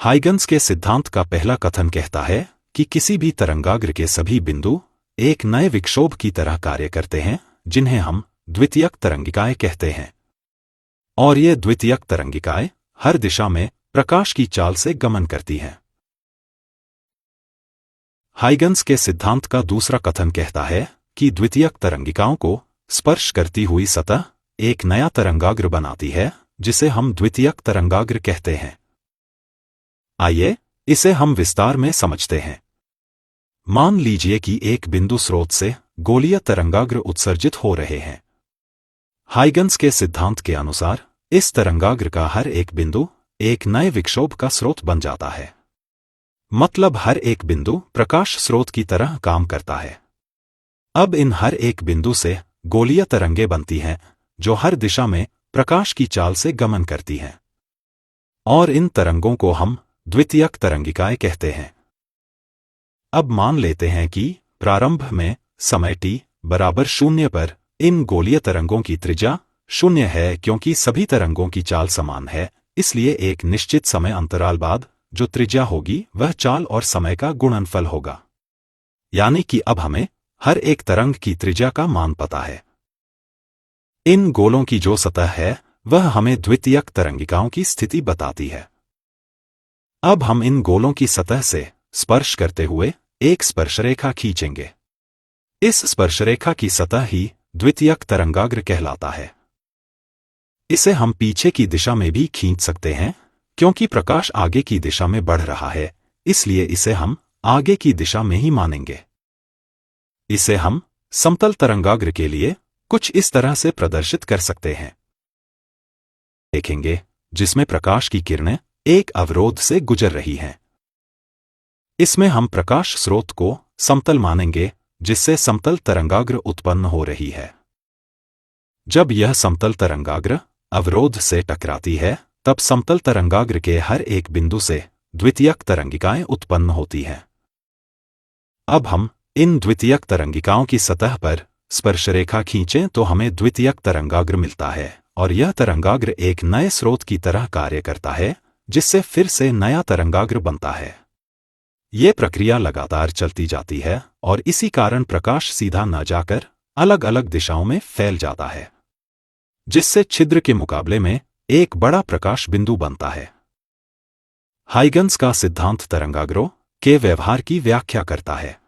Huygens के सिद्धांत का पहला कथन कहता है कि किसी भी तरंगाग्र के सभी बिंदु एक नए विक्षोभ की तरह कार्य करते हैं, जिन्हें हम द्वितीयक तरंगिकाएं कहते हैं। और ये द्वितीयक तरंगिकाएं हर दिशा में प्रकाश की चाल से गमन करती हैं। हाइगन्स के सिद्धांत का दूसरा कथन कहता है कि द्वितीयक तरंगिकाओं को स्पर्श करती हुई सतह एक नया तरंगाग्र बनाती है, जिसे हम द्वितीयक तरंगाग्र कहते हैं। आइए इसे हम विस्तार में समझते हैं। मान लीजिए कि एक बिंदु स्रोत से गोलीय तरंगाग्र उत्सर्जित हो रहे हैं। हाइगन्स के सिद्धांत के अनुसार इस तरंगाग्र का हर एक बिंदु एक नए विक्षोभ का स्रोत बन जाता है। मतलब हर एक बिंदु प्रकाश स्रोत की तरह काम करता है। अब इन हर एक बिंदु से गोलीय तरंगें बनती हैं, जो हर दिशा में प्रकाश की चाल से गमन करती हैं। और इन तरंगों को हम द्वितीयक तरंगिकाएं कहते हैं। अब मान लेते हैं कि प्रारंभ में समय t बराबर 0 पर इन गोलीय तरंगों की त्रिज्या 0 है, क्योंकि सभी तरंगों की चाल समान है। इसलिए एक निश्चित समय अंतराल बाद जो त्रिज्या होगी वह चाल और समय का गुणनफल होगा। यानी कि अब हमें हर एक तरंग की त्रिज्या का मान पता है। इन गोलों की जो सतह है वह हमें द्वितीयक तरंगिकाओं की स्थिति बताती है। अब हम इन गोलों की सतह से स्पर्श करते हुए एक स्पर्शरेखा खींचेंगे। इस स्पर्शरेखा की सतह ही द्वितीयक तरंगाग्र कहलाता है। इसे हम पीछे की दिशा में भी खींच सकते हैं, क्योंकि प्रकाश आगे की दिशा में बढ़ रहा है, इसलिए इसे हम आगे की दिशा में ही मानेंगे। इसे हम समतल तरंगाग्र के लिए कुछ इस तरह से प्रदर्शित कर सकते हैं। देखेंगे जिसमें प्रकाश की किरणें एक अवरोध से गुजर रही हैं। इसमें हम प्रकाश स्रोत को समतल मानेंगे, जिससे समतल तरंगाग्र उत्पन्न हो रही है। जब यह समतल तरंगाग्र अवरोध से टकराती है, तब समतल तरंगाग्र के हर एक बिंदु से द्वितीयक तरंगिकाएं उत्पन्न होती हैं। अब हम इन द्वितीयक तरंगिकाओं की सतह पर स्पर्शरेखा खींचें तो हमें द्वितीयक तरंगाग्र मिलता है, और यह तरंगाग्र एक नए स्रोत की तरह कार्य करता है, जिससे फिर से नया तरंगाग्र बनता है। ये प्रक्रिया लगातार चलती जाती है और इसी कारण प्रकाश सीधा न जाकर अलग अलग दिशाओं में फैल जाता है, जिससे छिद्र के मुकाबले में एक बड़ा प्रकाश बिंदु बनता है। हाइगन्स का सिद्धांत तरंगाग्रों के व्यवहार की व्याख्या करता है।